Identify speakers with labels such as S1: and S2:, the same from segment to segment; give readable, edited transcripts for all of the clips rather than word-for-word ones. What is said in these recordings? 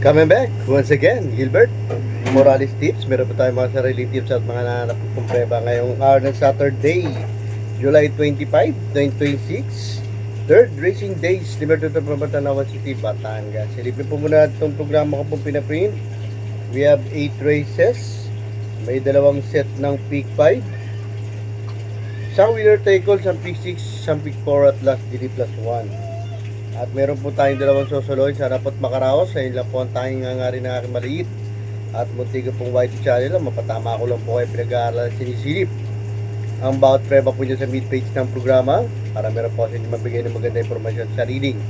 S1: Coming back once again, Gilbert Morales Tips. Meron po tayong mga sariling tips at mga nananap kong preba ngayong araw ng Saturday, July 25, 2026. Third Racing Days, Libertad of Batanawan City, Batangas. Silipin po muna itong programa ko pong pinaprint. We have 8 races. May dalawang set ng Peak 5. Isang winner take all, isang Peak 6, isang Peak 4 at last DD plus 1. At meron po tayong dalawang susuloy. Sana po't makaraos. Ayun lang po ang tanging ngangari ng aking maliit at muntiga pong white channel. Mapatama ko lang po kayo pinag-aaral sinisilip ang bawat preba po nyo sa mid-page ng programa para meron po kasi mabigay ng maganda informasyon sa sariling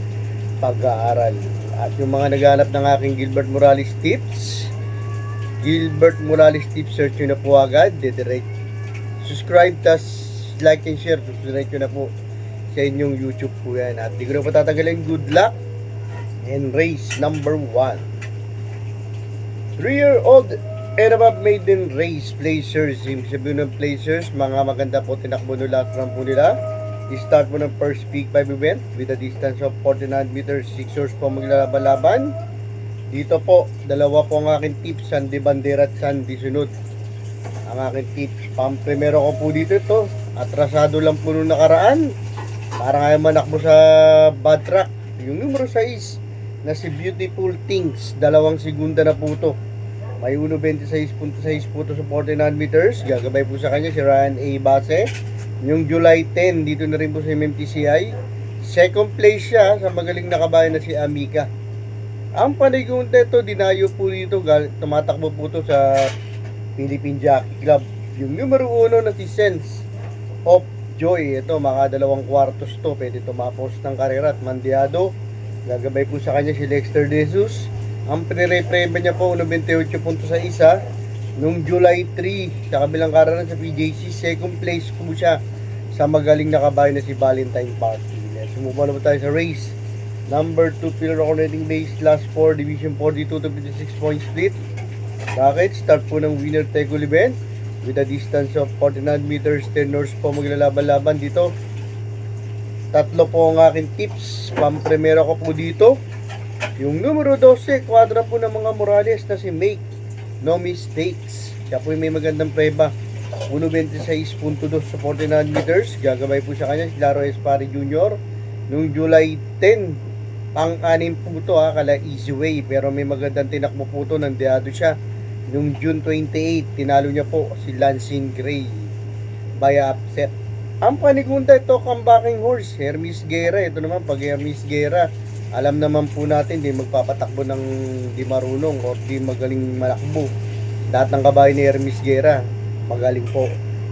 S1: pag-aaral. At yung mga naghanap ng aking Gilbert Morales Tips, Gilbert Morales Tips, search nyo na po agad. Direct subscribe, tas like and share. Subscribe nyo na po sa inyong YouTube po yan. At di ko na po tatagalin. Good luck and race number 1. 3-year-old and above maiden race placers. Yung sabihin ng placers, mga maganda po tinakbo nila at run po nila. I-start mo ng first peak 5 event with a distance of 49 meters. 6 hours po maglalaban-laban. Dito po, dalawa po ang aking tips, Sandy Bandera at Sandy Sunod. Ang aking tips, pang-primero ko po dito ito. Atrasado lang po nung nakaraan. Para nga manakbo sa bad track. Yung numero 6 na si Beautiful Things, 2 segunda na po ito. May 1.26.6 po ito sa 49 meters. Gagabay po sa kanya si Ryan A. Base. Yung July 10, dito na rin po sa MMTCI. Second place siya sa magaling na kabayan na si Amica. Ang panigunda ito, dinayo po dito. Tumatakbo po ito sa Philippine Jockey Club. Yung numero 1 na si Sense of Joy, ito mga 2 kwartos to, pwede tumapos ng karera at mandiado. Gagabay po sa kanya si Lexter De Jesus. Ang pre-preba niya po 1.28 punto sa isa nung July 3 sa kabilang karera sa PJC. Second place po siya sa magaling na kabayo na si Valentine Party. Sumubalo po tayo sa race number 2, pillar coordinating base, last 4, division 42 to 56 point split. Bracket, start po ng winner take all event with a distance of 49 meters, 10 hours po maglalaban-laban dito. Tatlo po ang aking tips. Pang-primero ko po dito, yung numero 12, kwadra po ng mga Morales na si Make No Mistakes. Siya po may magandang preba. 1.26.2 sa 49 meters. Gagabay po sa kanya si Laro Espari Jr. Nung July 10, pang-anim po ito kala easy way. Pero may magandang tinakbo po ito, nandiado siya. Nung June 28, tinalo niya po si Lansing Gray via upset. Ang panigunda ito, comebacking horse, Hermes Guerra. Ito naman, pag Hermes Guerra, alam naman po natin, di magpapatakbo ng di marunong o di magaling malakbo. Lahat ng kabayo ni Hermes Guerra, magaling po.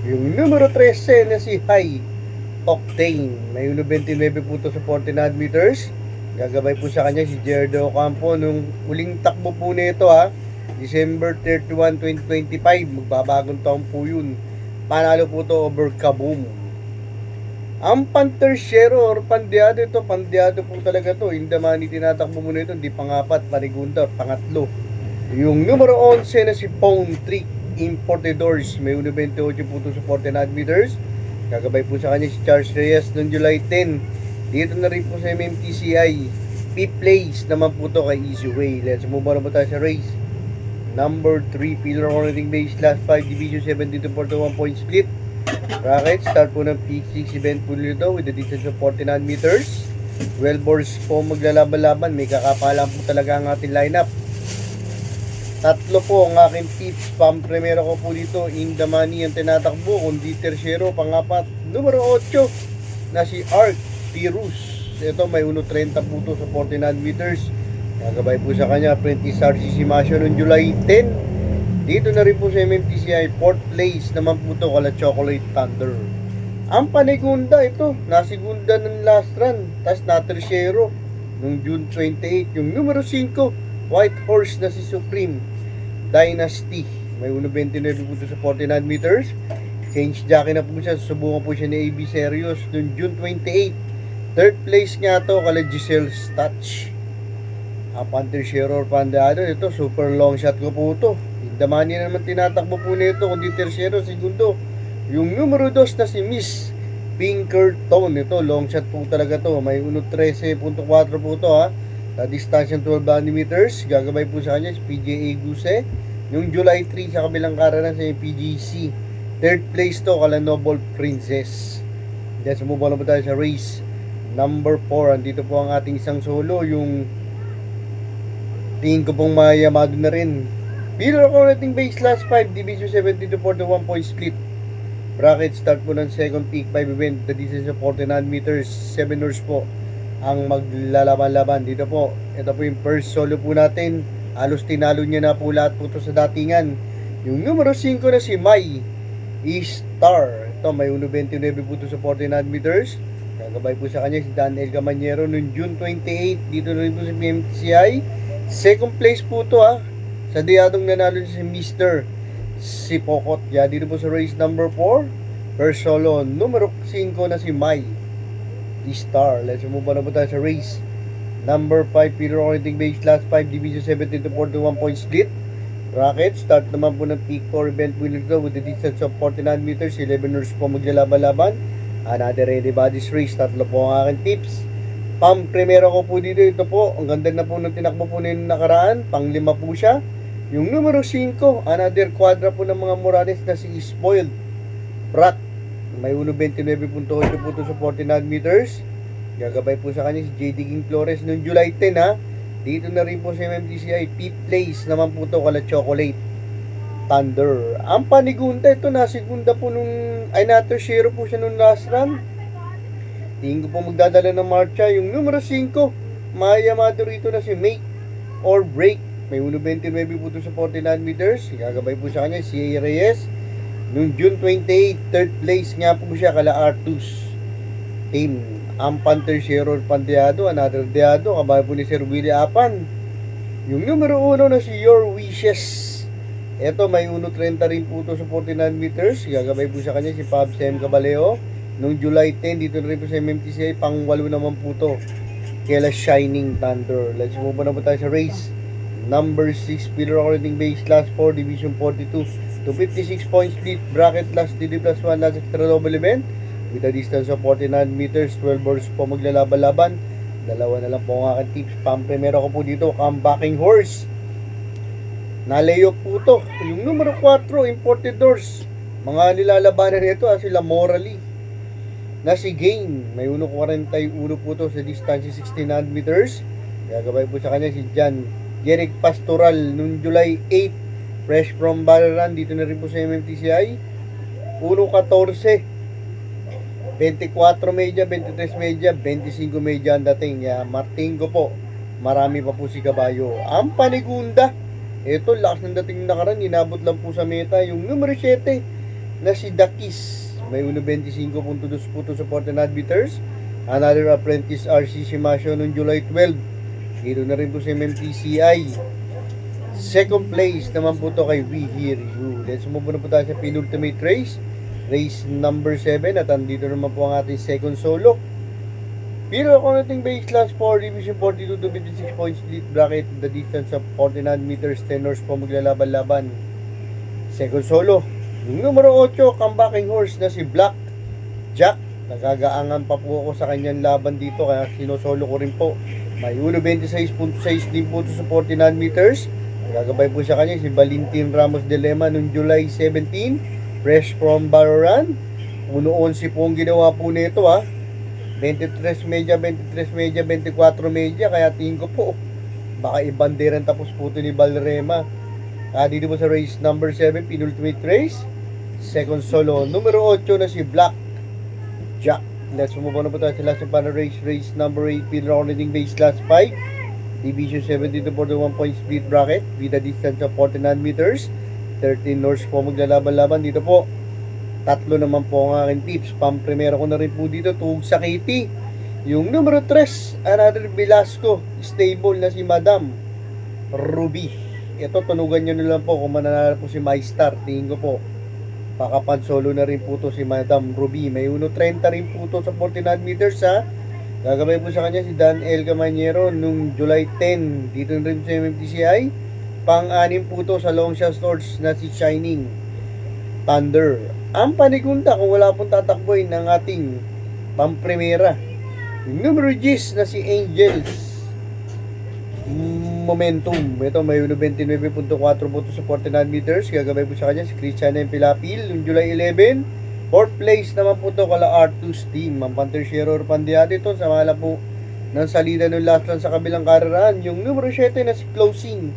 S1: Yung numero 13 na si High Octane, may 1.29 po ito sa 49 meters. Gagabay po sa kanya si Gerardo Ocampo. Nung uling takbo po nito December 31, 2025, magbabagong taon po yun. Panalo po to over Kaboom. Ang pantersyero or pandiado ito, pandiado po talaga to. Hindi man tinatakbo mo na ito, hindi pangapat, panigunda, pangatlo. Yung numero 11 na si Pound Trick Importadors, may 1.28 po ito sa 49 meters. Gagabay po sa kanya si Charles Reyes noong July 10. Dito na rin po sa MMTCI. P-Place naman po to kay Easy Way. Let's move on po tayo sa race number 3, pillar coordinating base, last 5, division 17 to 41 point split. Bracket, start po ng peak 6 event po nito with a distance of 49 meters. 12 balls po maglalaban-laban. May kakapalan po talaga ang ating lineup. Tatlo po ang aking tips. Pang-primero ko po dito, in the money ang tinatakbo, kundi tersyero, pangapat, numero 8 na si Art Pirus. Ito may 1.30 po ito sa 49 meters. Gagabay po sa kanya, Apprentice RCC Masyo noong July 10. Dito na rin po sa MMTCI, 4th place naman po ito, kala Chocolate Thunder. Ang panigunda ito, nasigunda ng last run, tas na-tersyero noong June 28. Yung numero 5, White Horse na si Supreme Dynasty. May 1.29 po ito sa 49 meters. Change jockey na po siya, susubukan po siya ni AB Serious noong June 28. Third place nga ito, kala Giselle Stutch. Ang pantersyero or pandado, ito super long shot ko po ito. Damani na naman tinatakbo po nito, kundi tersyero, segundo. Yung numero 2 na si Miss Pinkerton, ito long shot po talaga to. May 1.13.4 po ito Sa distansya 12 meters, gagabay po sa kanya si PJA Guse. Yung July 3 sa kabilang karanan sa PGC. Third place to, Kala Noble Princess. Diyan sumubok na po tayo sa race number 4. Andito po ang ating isang solo. Yung tingin ko pong mayamado na rin. Pillar ako nating base last 5. Division 70 to 41 point split. Bracket start po ng second peak 5 event. The distance of 49 meters. 7 hours po ang maglalaban-laban dito po. Ito po yung first solo po natin. Halos tinalo niya na po lahat po ito sa datingan. Yung numero 5 na si Mai Star. Ito may 1.29 po ito sa 49 meters. Kagabay po sa kanya si Daniel Camanyero noong June 28. Dito na rin po sa PMTCI. Second place po ito sa diyadong nanalo si Mr. Si Pokot. Dito po sa race number 4. First solo numero 5 na si Mai Star. Let's move on na po tayo sa race number 5. Peter Orienting Base last 5 Division 17 to 41 point split. Bracket start naman po ng peak 4 event winner to with the distance of 49 meters. 11 hours po maglalaban-laban. Another ready bodies race. Tatlo po ang aking tips. Pang primero ko po dito. Ito po ang ganda na po ng tinakbo po nyung nakaraan. Pang 5 po siya. Yung numero 5 another quadra po ng mga Morales na si Spoiled Brat. May 1.29.8 po ito sa 49 meters. Gagabay po sa kanya si JD King Flores noong July 10 Dito na rin po sa MMTCI. 5th place naman po ito Kala Chocolate Thunder. Ang panigunda ito na segunda po nung ay na-tertiary po siya nung last run. Tingin ko po magdadala ng marcha. Yung numero 5 mayamado rito na si Make or Break. May 1.29 po ito sa 49 meters. Gagabay po sa kanya si Reyes. Noong June 28, third place nga po siya Kala Artus team. Ang Panterciero Pandeado, another Deado, kabay po ni Sir Willie Apan. Yung numero 1 na si Your Wishes. Ito may 1.30 rin po ito sa 49 meters. Gagabay po sa kanya si Pabs M. Cabaleo. Noong July 10, dito na rin po sa MMTCI, pang 8 naman po ito. Kela Shining Thunder. Let's move on na po tayo sa race number 6. Pillar According Base last 4, Division 42. To 56 point split bracket last DD plus 1 last extra double event with a distance of 49 meters. 12 hours po maglalaban-laban. Dalawa na lang po ang aking tips. Pang primero ko po dito, comebacking horse. Nalayok po to. Yung numero 4, imported horse. Mga nilalabanan nito sila Morally na si Gain. May 1.41 po to sa distance 69 meters. Gagabay po sa kanya si Jan Jeric Pastoral noong July 8. Fresh from Balaran, dito na rin po sa MMTCI. 1.14 24 media, 23 media, 25 media ang dating. Martingo po, marami pa po si Caballo. Ang panigunda, ito lakas ng dating nakaraan, inabot lang po sa meta. Yung numero 7 na si Dakis, may 1.25 punto po sa 49 meters. Another apprentice RC Simasio noong July 12. Dito na rin po sa MMTCI. Second place naman po to kay We Hear You. Let's move na po tayo sa penultimate race. Race number 7. At andito naman po ang ating second solo. Pero ako nating base last 4, Division 42 to 56 point split bracket. The distance of 49 meters, 10 hours po maglalaban-laban. Second solo. Yung numero 8, comebacking horse na si Black Jack. Nagagaangan pa po ako sa kanyang laban dito. Kaya sinosolo ko rin po. May 1.26.6 din po sa 49 meters. Gagabay po sa kanya si Valentin Ramos de Lema noong July 17. Fresh from Balaran. 1.11 po ang ginawa po nito 23 media, 23 media, 24 media. Kaya tingin ko po baka ibanderan tapos po ito ni Valrema. Dito po sa race number 7, penultimate race. Second solo, numero 8 na si Black Jack. Let's move on na po tayo sa last para race number 8, Pillar According Base last 5. Division 70 to 41 point split bracket with a distance of 49 meters. 13 hours po maglalaban-laban. Dito po, tatlo naman po ang aking tips. Pang primero ko na rin po dito, tuhog sa Katie. Yung numero 3, another Velasco, stable na si Madam Ruby. Ito, tunugan nyo na lang po kung mananalo po si MyStar. Tingin ko po, pakapan solo na rin po to si Madam Ruby. May 1.30 rin po to sa 49 meters Gagabay po sa kanya si Daniel Camanyero nung July 10. Dito rin sa MMTCI. Pang-anim po to sa long shot stores na si Shining Thunder. Ang panigunda kung wala pong tatakboy ng ating pang-primera. Yung numero 10 na si Angels momentum. Ito may 1.29.4 puntos sa 49 meters. Gagabay po sa kanya si Christian M. Pilapil yung July 11. Fourth place naman po to kala Artus team. Ang Panterciero Pandiate ito sa mala po ng salida ng last run sa kabilang kareraan. Yung numero 7 na si Closing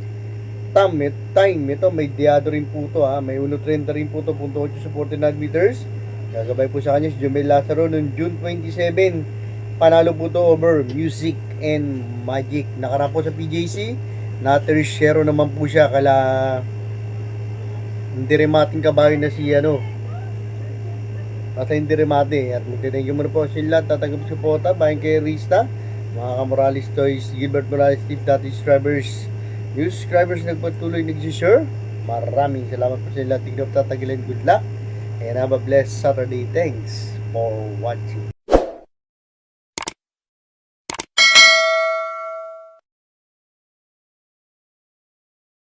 S1: time. Ito may diado rin po to ha. May 1.30 rin po to punto 8 sa 49 meters. Gagabay po sa kanya si Jomel Lazaro noong June 27. Panalo po to over Music and Magic. Nakaraan po sa PJC. Na-tertiero naman po siya kala hindi remating kabayo na si at hindi remate. At magtinag yung muna po sila. Tatagap sa pota. Bayan kay Rista. Mga ka-Morales Toys. Gilbert Morales Steve Dati subscribers. New subscribers nagpatuloy nag-share. Maraming salamat po sila. Tignan po tatagilan. Good luck. And have a blessed Saturday. Thanks for watching.